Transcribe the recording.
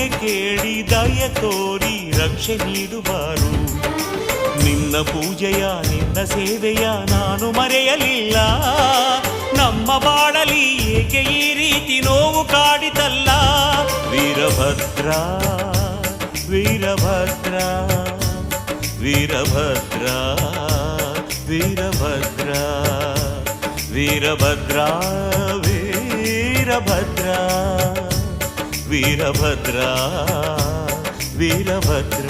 ಮೊರೆ ಕೇಳಿ ದಯ ತೋರಿ ರಕ್ಷೆ ನೀಡುವಾರು. ನಿನ್ನ ಪೂಜೆಯ ನಿನ್ನ ಸೇವೆಯ ನಾನು ಮರೆಯಲಿಲ್ಲ. ನಮ್ಮ ಬಾಳಲಿ ಏಕೆ ಈ ರೀತಿ ನೋವು ಕಾಡಿತಲ್ಲ. ವೀರಭದ್ರ ವೀರಭದ್ರ ವೀರಭದ್ರ ವೀರಭದ್ರ ವೀರಭದ್ರ ವೀರಭದ್ರ ವೀರಭದ್ರ ವೀರಭದ್ರ.